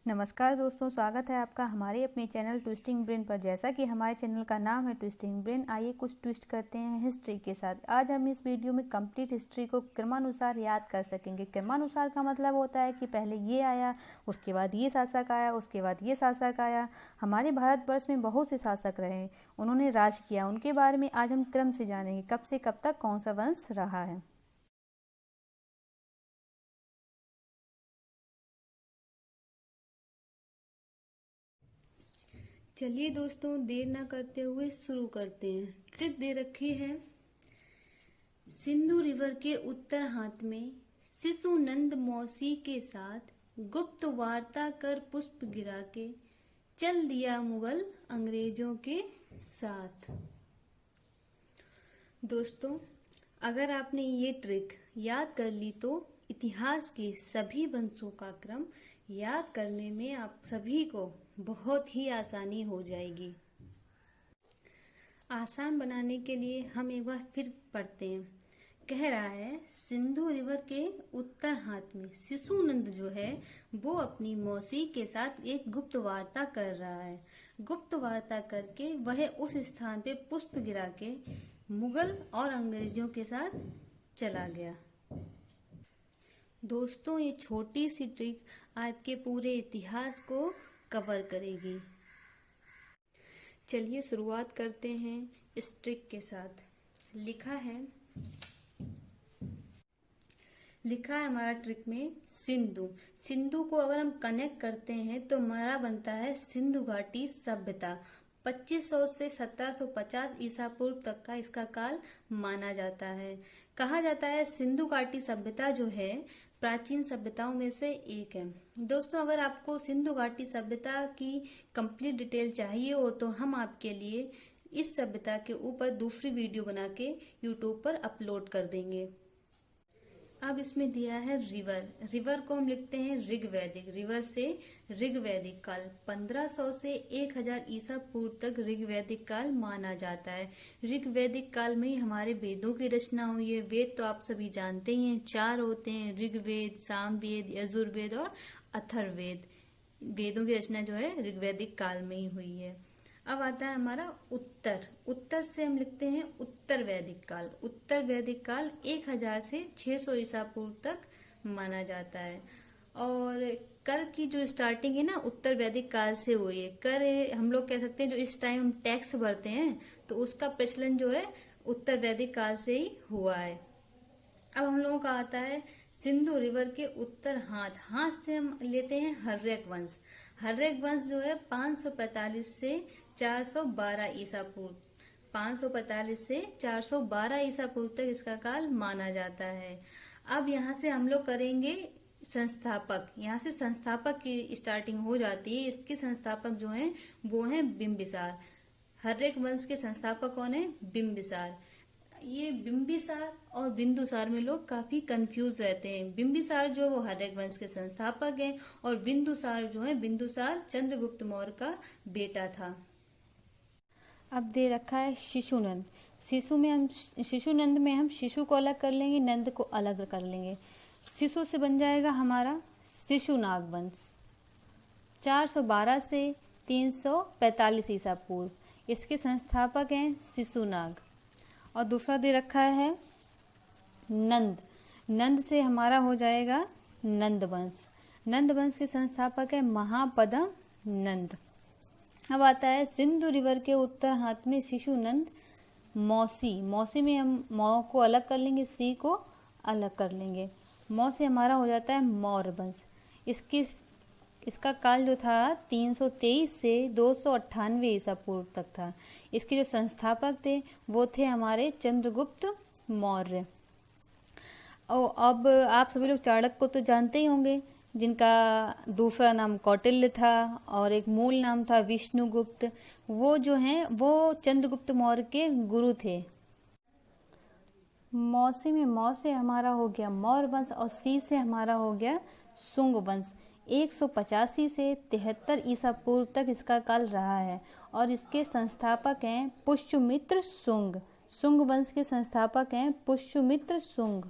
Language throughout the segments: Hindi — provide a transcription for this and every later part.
नमस्कार दोस्तों, स्वागत है आपका हमारे अपने चैनल ट्विस्टिंग ब्रेन पर। जैसा कि हमारे चैनल का नाम है ट्विस्टिंग ब्रेन, आइए कुछ ट्विस्ट करते हैं हिस्ट्री के साथ। आज हम इस वीडियो में कंप्लीट हिस्ट्री को क्रमानुसार याद कर सकेंगे। क्रमानुसार का मतलब होता है कि पहले ये आया, उसके बाद ये शासक आया, उसके बाद ये शासक आया। हमारे भारतवर्ष में बहुत से शासक रहे, उन्होंने राज किया, उनके बारे में आज हम क्रम से जानेंगे, कब से कब तक कौन सा वंश रहा है। चलिए दोस्तों, देर ना करते हुए शुरू करते हैं। ट्रिक दे रखी है। सिंधु रिवर के उत्तर हाथ में शिशुनंद मौसी के साथ गुप्त वार्ता कर पुष्प गिरा के चल दिया मुगल अंग्रेजों के साथ। दोस्तों, अगर आपने ये ट्रिक याद कर ली तो इतिहास के सभी वंशों का क्रम याद करने में आप सभी को बहुत ही आसानी हो जाएगी। आसान बनाने के लिए हम एक बार फिर पढ़ते हैं। कह रहा है, सिंधु रिवर के उत्तर हाथ में शिशुनंद जो है वो अपनी मौसी के साथ एक गुप्त वार्ता कर रहा है। गुप्त वार्ता करके वह उस स्थान पे पुष्प गिरा के मुगल और अंग्रेजों के साथ चला गया। दोस्तों, ये छोटी सी ट्रिक आपके पूरे इतिहास को कवर करेगी। चलिए शुरुआत करते हैं इस ट्रिक के साथ। लिखा है हमारा ट्रिक में सिंधु। सिंधु को अगर हम कनेक्ट करते हैं तो हमारा बनता है सिंधु घाटी सभ्यता। 2500 से 1750 ईसा पूर्व तक का इसका काल माना जाता है। कहा जाता है सिंधु घाटी सभ्यता जो है प्राचीन सभ्यताओं में से एक है। दोस्तों, अगर आपको सिंधु घाटी सभ्यता की कंप्लीट डिटेल चाहिए हो तो हम आपके लिए इस सभ्यता के ऊपर दूसरी वीडियो बना के यूट्यूब पर अपलोड कर देंगे। अब इसमें दिया है रिवर को हम लिखते हैं ऋग्वैदिक। रिवर से ऋग्वैदिक काल 1500 से 1000 ईसा पूर्व तक ऋग्वैदिक काल माना जाता है। ऋग्वैदिक काल में ही हमारे वेदों की रचना हुई है। वेद तो आप सभी जानते ही हैं, 4 होते हैं, ऋग्वेद, सामवेद, यजुर्वेद और अथर्ववेद। वेदों की रचना जो है ऋग्वैदिक काल में ही हुई है। अब आता है हमारा उत्तर से हम लिखते हैं उत्तर वैदिक काल। उत्तर वैदिक काल 1000 से 600 ईसा पूर्व तक माना जाता है। और कर की जो स्टार्टिंग है ना उत्तर वैदिक काल से हुई है। कर हम लोग कह सकते हैं जो इस टाइम हम टैक्स भरते हैं तो उसका प्रचलन जो है उत्तर वैदिक काल से ही हुआ है। अब हम लोगों का आता है सिंधु रिवर के उत्तर हाथ से हम लेते हैं हर्यक वंश। हर्यक वंश जो है 545 से 412 ईसा पूर्व। 545 से 412 ईसा पूर्व तक इसका काल माना जाता है। अब यहाँ से हम लोग करेंगे संस्थापक। यहाँ से संस्थापक की स्टार्टिंग हो जाती है। इसके संस्थापक जो हैं वो हैं बिंबिसार। हर्यक वंश के संस्थापक कौन है? बिंबिसार। ये बिंबिसार और बिंदुसार में लोग काफी कंफ्यूज रहते हैं। बिंबिसार जो वो हर्यक वंश के संस्थापक हैं और बिंदुसार जो है बिंदुसार चंद्रगुप्त मौर्य का बेटा था। अब दे रखा है शिशुनंद। शिशुनंद में हम शिशु को अलग कर लेंगे, नंद को अलग कर लेंगे। शिशु से बन जाएगा हमारा शिशुनाग वंश। 412 से 345 ईसा पूर्व। इसके संस्थापक हैं शिशुनाग। और दूसरा दे रखा है नंद से हमारा हो जाएगा नंद वंश। नंद वंश के संस्थापक है महापद्म नंद। अब आता है सिंधु रिवर के उत्तर हाथ में शिशुनंद मौसी में हम मौ को अलग कर लेंगे, सी को अलग कर लेंगे। मौ से हमारा हो जाता है मौर्य वंश। इसका काल जो था 323 से 298 ईसा पूर्व तक था। इसके जो संस्थापक थे वो थे हमारे चंद्रगुप्त मौर्य। और अब आप सभी लोग चाणक्य को तो जानते ही होंगे, जिनका दूसरा नाम कौटिल्य था और एक मूल नाम था विष्णुगुप्त। वो जो हैं वो चंद्रगुप्त मौर्य के गुरु थे। मौसी में मौ से हमारा हो गया मौर्य वंश और सी से हमारा हो गया शुंग वंश। 185 से 73 ईसा पूर्व तक इसका काल रहा है और इसके संस्थापक हैं पुष्यमित्र शुंग। शुंग वंश के संस्थापक हैं पुष्यमित्र शुंग।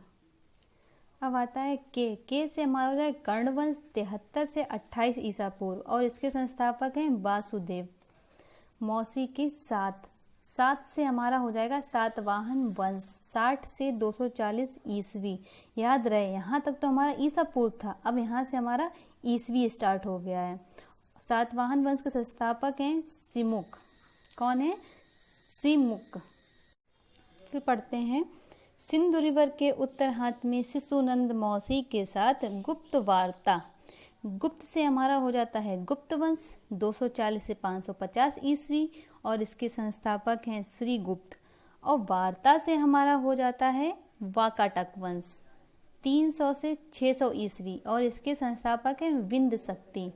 अब आता है के से हमारा हो जाए कर्णवंश 73 से 28 ईसा पूर्व और इसके संस्थापक हैं वासुदेव। मौसी के 7 से हमारा हो जाएगा सातवाहन वंश 60 से 240 ईस्वी। याद रहे यहाँ तक तो हमारा ईसा पूर्व था, अब यहाँ से हमारा ईस्वी स्टार्ट हो गया है। सातवाहन वंश के संस्थापक हैं सिमुक। कौन है? सिमुक। फिर पढ़ते हैं सिंधु रिवर के उत्तर हाथ में शिशुनंद मौसी के साथ गुप्त वार्ता। गुप्त से हमारा हो जाता है गुप्त वंश 240 से 550 ईस्वी और इसके संस्थापक हैं श्री गुप्त। और वार्ता से हमारा हो जाता है वाकाटक वंश 300 से 600 ईस्वी और इसके संस्थापक हैं विंध्य शक्ति।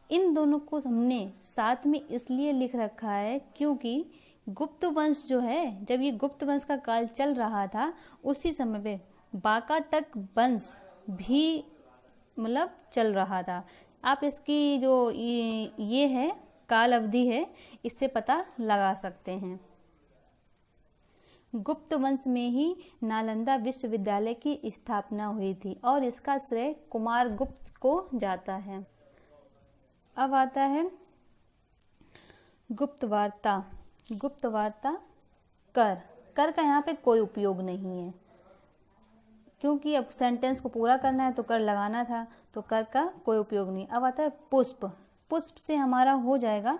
इन दोनों को हमने साथ में इसलिए लिख रखा है क्योंकि गुप्त वंश जो है, जब ये गुप्त वंश का काल चल रहा था उसी समय पे वाकाटक वंश भी मतलब चल रहा था। आप इसकी जो ये है काल अवधि है इससे पता लगा सकते हैं। गुप्त वंश में ही नालंदा विश्वविद्यालय की स्थापना हुई थी और इसका श्रेय कुमार गुप्त को जाता है। अब आता है गुप्त वार्ता। गुप्त वार्ता कर का यहाँ पे कोई उपयोग नहीं है क्योंकि अब सेंटेंस को पूरा करना है तो कर लगाना था, तो कर का कोई उपयोग नहीं। अब आता है पुष्प। पुष्प से हमारा हो जाएगा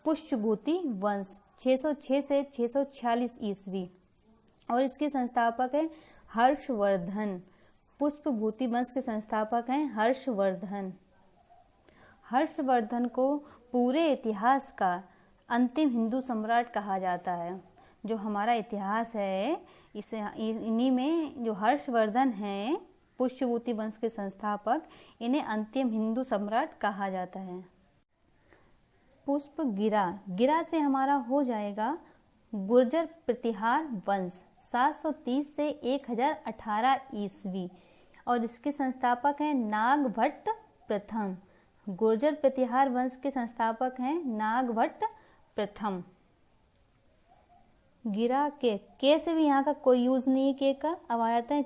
पुष्यभूति वंश 606 से 646 ईस्वी और इसके संस्थापक है हर्षवर्धन। पुष्पभूति वंश के संस्थापक हैं हर्षवर्धन। हर्षवर्धन को पूरे इतिहास का अंतिम हिंदू सम्राट कहा जाता है। जो हमारा इतिहास है इसे इन्हीं में जो हर्षवर्धन हैं पुष्यभूति वंश के संस्थापक, इन्हें अंतिम हिंदू सम्राट कहा जाता है। पुष्प गिरा से हमारा हो जाएगा गुर्जर प्रतिहार वंश 730 से 1018 ईस्वी और इसके संस्थापक हैं नागभट्ट प्रथम। गुर्जर प्रतिहार वंश के संस्थापक हैं नागभट्ट प्रथम। गिरा के से भी यहाँ का कोई यूज नहीं के का। अब आ जाता है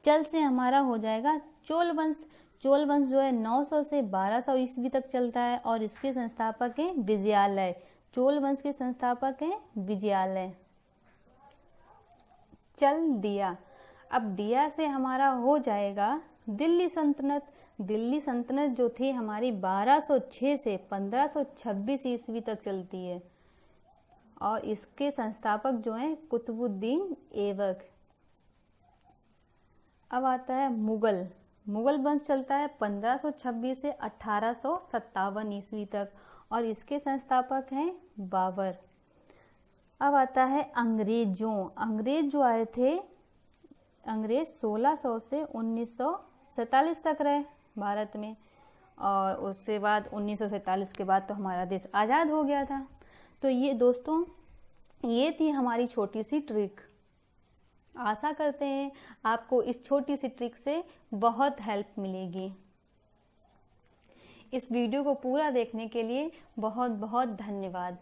चल से हमारा हो जाएगा चोल वंश। चोल वंश जो है 900 से 1200 ईस्वी तक चलता है और इसके संस्थापक हैं विजयालय। चोल वंश के संस्थापक हैं विजयालय। चल दिया। अब दिया से हमारा हो जाएगा दिल्ली सल्तनत। दिल्ली सल्तनत जो थी हमारी 1206 से 1526 ईस्वी तक चलती है और इसके संस्थापक जो हैं कुतुबुद्दीन ऐबक। अब आता है मुगल वंश चलता है 1526 से 1857 ईस्वी तक और इसके संस्थापक हैं बाबर। अब आता है अंग्रेज जो आए थे, अंग्रेज 1600 से 1947 तक रहे भारत में और उसके बाद 1947 के बाद तो हमारा देश आज़ाद हो गया था। तो ये दोस्तों ये थी हमारी छोटी सी ट्रिक। आशा करते हैं आपको इस छोटी सी ट्रिक से बहुत हेल्प मिलेगी। इस वीडियो को पूरा देखने के लिए बहुत बहुत धन्यवाद।